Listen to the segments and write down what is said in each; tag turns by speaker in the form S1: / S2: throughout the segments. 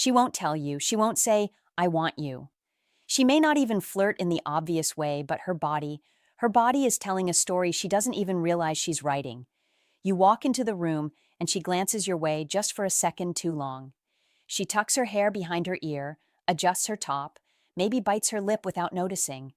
S1: She won't tell you. She won't say, I want you. She may not even flirt in the obvious way, but her body is telling a story she doesn't even realize she's writing. You walk into the room and she glances your way just for a second too long. She tucks her hair behind her ear, adjusts her top, maybe bites her lip without noticing.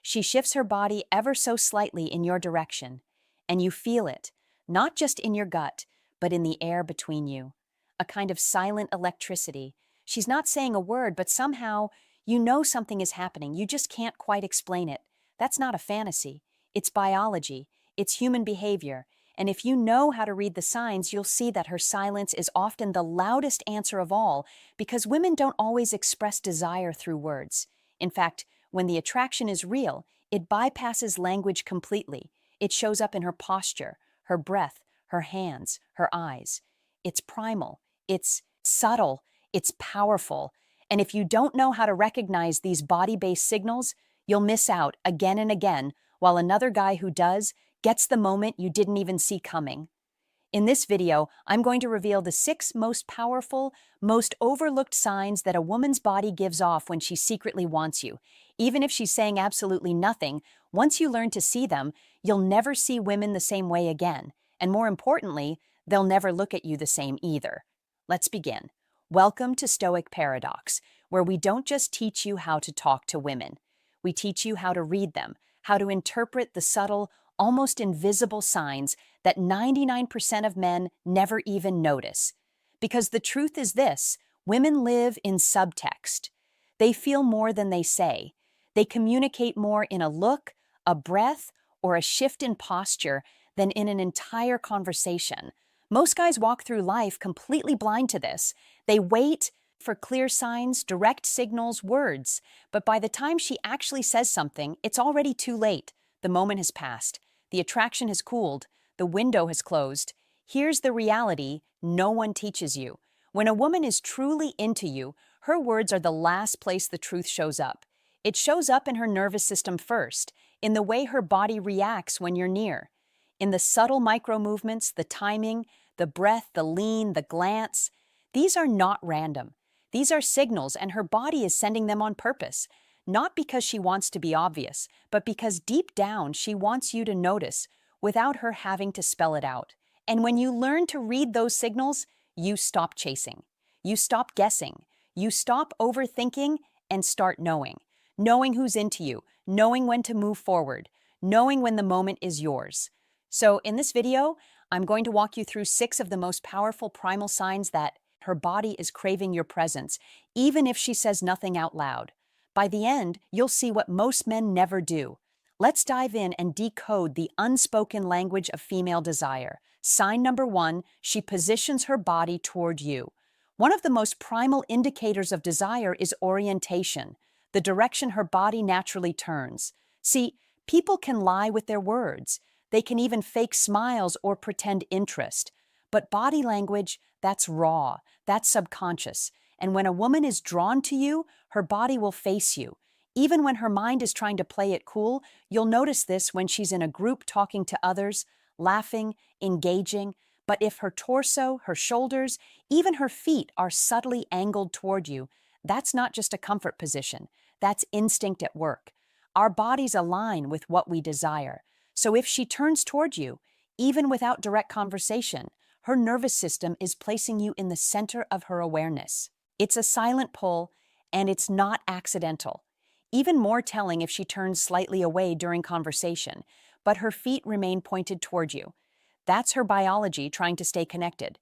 S1: She shifts her body ever so slightly in your direction, and you feel it, not just in your gut, but in the air between you. A kind of silent electricity. She's not saying a word, but somehow you know something is happening. You just can't quite explain it. That's not a fantasy. It's biology. It's human behavior. And if you know how to read the signs, you'll see that her silence is often the loudest answer of all, because women don't always express desire through words. In fact, when the attraction is real, it bypasses language completely. It shows up in her posture, her breath, her hands, her eyes. It's primal, it's subtle, it's powerful. And if you don't know how to recognize these body-based signals, you'll miss out again and again, while another guy who does gets the moment you didn't even see coming. In this video, I'm going to reveal the 6 most powerful, most overlooked signs that a woman's body gives off when she secretly wants you. Even if she's saying absolutely nothing, once you learn to see them, you'll never see women the same way again. And more importantly, they'll never look at you the same either. Let's begin. Welcome to Stoic Paradox, where we don't just teach you how to talk to women. We teach you how to read them, how to interpret the subtle, almost invisible signs that 99% of men never even notice. Because the truth is this: women live in subtext. They feel more than they say. They communicate more in a look, a breath, or a shift in posture than in an entire conversation. Most guys walk through life completely blind to this. They wait for clear signs, direct signals, words. But by the time she actually says something, it's already too late. The moment has passed. The attraction has cooled. The window has closed. Here's the reality no one teaches you. When a woman is truly into you, her words are the last place the truth shows up. It shows up in her nervous system first, in the way her body reacts when you're near, in the subtle micro movements, the timing, the breath, the lean, the glance. These are not random. These are signals, and her body is sending them on purpose. Not because she wants to be obvious, but because deep down she wants you to notice without her having to spell it out. And when you learn to read those signals, you stop chasing. You stop guessing. You stop overthinking and start knowing. Knowing who's into you, knowing when to move forward, knowing when the moment is yours. So in this video, I'm going to walk you through 6 of the most powerful primal signs that her body is craving your presence, even if she says nothing out loud. By the end, you'll see what most men never do. Let's dive in and decode the unspoken language of female desire. Sign number 1, she positions her body toward you. One of the most primal indicators of desire is orientation, the direction her body naturally turns. See, people can lie with their words. They can even fake smiles or pretend interest. But body language, that's raw, that's subconscious. And when a woman is drawn to you, her body will face you. Even when her mind is trying to play it cool, you'll notice this when she's in a group talking to others, laughing, engaging. But if her torso, her shoulders, even her feet are subtly angled toward you, that's not just a comfort position. That's instinct at work. Our bodies align with what we desire. So if she turns toward you, even without direct conversation, her nervous system is placing you in the center of her awareness. It's a silent pull, and it's not accidental. Even more telling if she turns slightly away during conversation, but her feet remain pointed toward you. That's her biology trying to stay connected.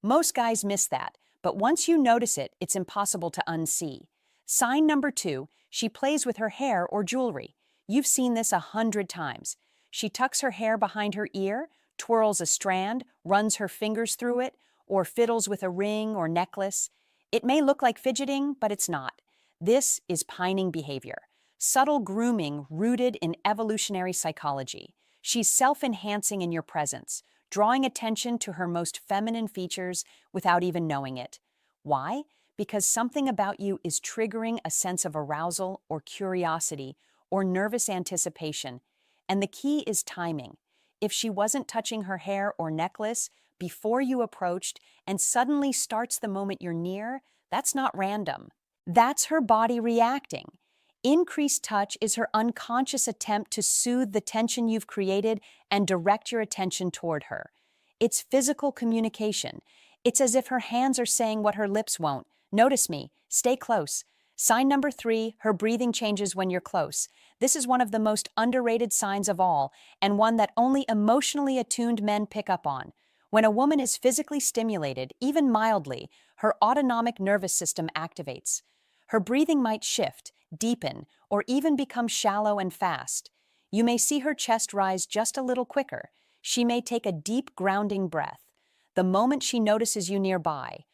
S1: Most guys miss that, but once you notice it, it's impossible to unsee. Sign number 2, she plays with her hair or jewelry. You've seen this 100 times. She tucks her hair behind her ear, twirls a strand, runs her fingers through it, or fiddles with a ring or necklace. It may look like fidgeting, but it's not. This is pining behavior, subtle grooming rooted in evolutionary psychology. She's self-enhancing in your presence, drawing attention to her most feminine features without even knowing it. Why? Because something about you is triggering a sense of arousal or curiosity or nervous anticipation. And the key is timing. If she wasn't touching her hair or necklace before you approached and suddenly starts the moment you're near, That's not random. That's her body reacting. Increased touch is her unconscious attempt to soothe the tension you've created and direct your attention toward her. It's physical communication. It's as if her hands are saying what her lips won't. Notice me. Stay close. Sign number 3, her breathing changes when you're close. This is one of the most underrated signs of all, and one that only emotionally attuned men pick up on. When a woman is physically stimulated, even mildly, her autonomic nervous system activates. Her breathing might shift, deepen, or even become shallow and fast. You may see her chest rise just a little quicker. She may take a deep, grounding breath. The moment she notices you nearby.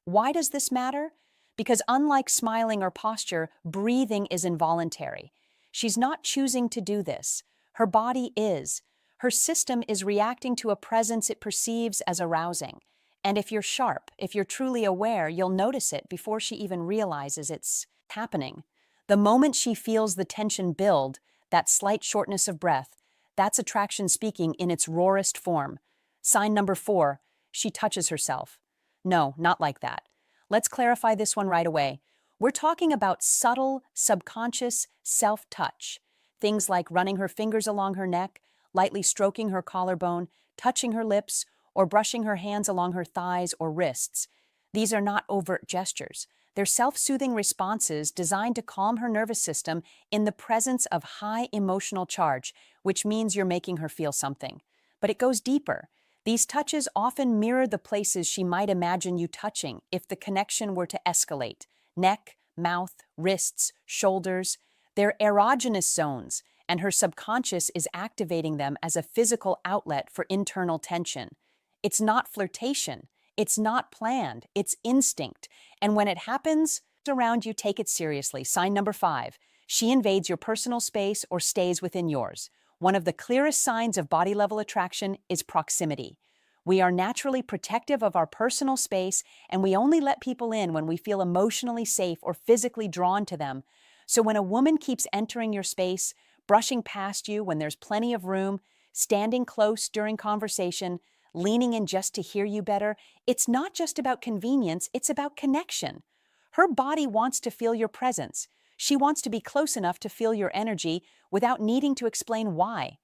S1: Why does this matter? Because unlike smiling or posture, breathing is involuntary. She's not choosing to do this. Her body is. Her system is reacting to a presence it perceives as arousing. And if you're sharp, if you're truly aware, you'll notice it before she even realizes it's happening. The moment she feels the tension build, that slight shortness of breath, that's attraction speaking in its rawest form. Sign number 4, she touches herself. No, not like that. Let's clarify this one right away. We're talking about subtle, subconscious self-touch. Things like running her fingers along her neck, lightly stroking her collarbone, touching her lips, or brushing her hands along her thighs or wrists. These are not overt gestures. They're self-soothing responses designed to calm her nervous system in the presence of high emotional charge, which means you're making her feel something. But it goes deeper. These touches often mirror the places she might imagine you touching if the connection were to escalate. Neck, mouth, wrists, shoulders. They're erogenous zones, and her subconscious is activating them as a physical outlet for internal tension. It's not flirtation. It's not planned. It's instinct. And when it happens around you, take it seriously. Sign number 5. She invades your personal space or stays within yours. One of the clearest signs of body-level attraction is proximity. We are naturally protective of our personal space, and we only let people in when we feel emotionally safe or physically drawn to them. So when a woman keeps entering your space, brushing past you when there's plenty of room, standing close during conversation, leaning in just to hear you better, it's not just about convenience, it's about connection. Her body wants to feel your presence. She wants to be close enough to feel your energy without needing to explain why.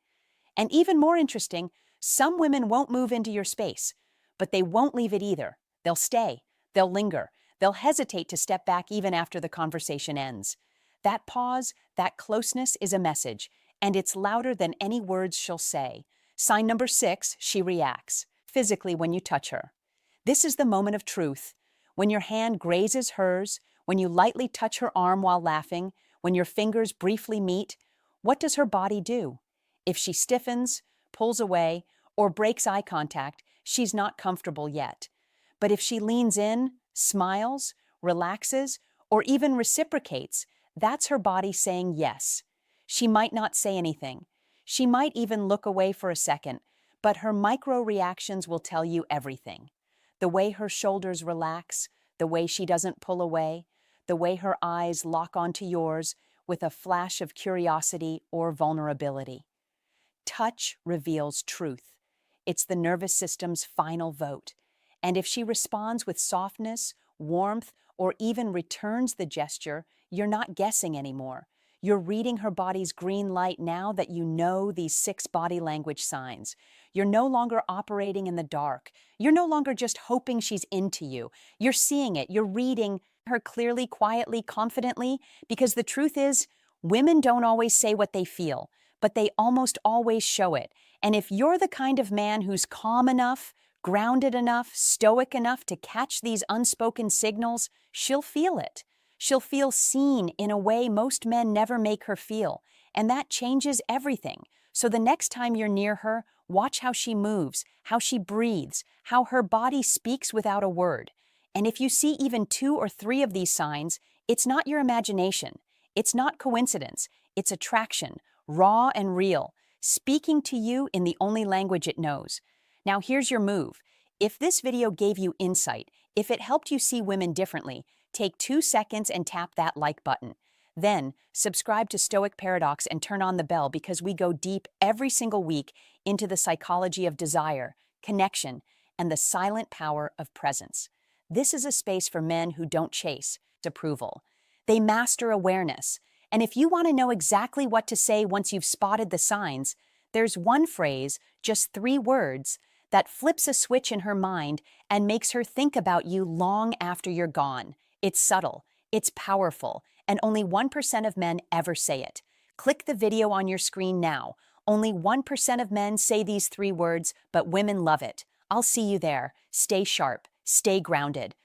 S1: And even more interesting, some women won't move into your space, but they won't leave it either. They'll stay. They'll linger. They'll hesitate to step back even after the conversation ends. That pause, that closeness is a message, and it's louder than any words she'll say. Sign number 6, she reacts, physically when you touch her. This is the moment of truth. When your hand grazes hers, when you lightly touch her arm while laughing, when your fingers briefly meet, what does her body do? If she stiffens, pulls away, or breaks eye contact, she's not comfortable yet. But if she leans in, smiles, relaxes, or even reciprocates, that's her body saying yes. She might not say anything. She might even look away for a second, but her micro reactions will tell you everything. The way her shoulders relax, the way she doesn't pull away, the way her eyes lock onto yours with a flash of curiosity or vulnerability. Touch reveals truth. It's the nervous system's final vote. And if she responds with softness, warmth, or even returns the gesture, you're not guessing anymore. You're reading her body's green light now that you know these 6 body language signs. You're no longer operating in the dark. You're no longer just hoping she's into you. You're seeing it. You're reading her clearly, quietly, confidently, because the truth is, women don't always say what they feel, but they almost always show it. And if you're the kind of man who's calm enough, grounded enough, stoic enough to catch these unspoken signals, she'll feel it. She'll feel seen in a way most men never make her feel, and that changes everything. So the next time you're near her, watch how she moves, how she breathes, how her body speaks without a word. And if you see even 2 or 3 of these signs, it's not your imagination. It's not coincidence. It's attraction, raw and real, speaking to you in the only language it knows. Now here's your move. If this video gave you insight, if it helped you see women differently, take 2 seconds and tap that like button. Then, subscribe to Stoic Paradox and turn on the bell because we go deep every single week into the psychology of desire, connection, and the silent power of presence. This is a space for men who don't chase approval. They master awareness. And if you want to know exactly what to say once you've spotted the signs, there's one phrase, just 3 words, that flips a switch in her mind and makes her think about you long after you're gone. It's subtle, it's powerful, and only 1% of men ever say it. Click the video on your screen now. Only 1% of men say these 3 words, but women love it. I'll see you there. Stay sharp, stay grounded.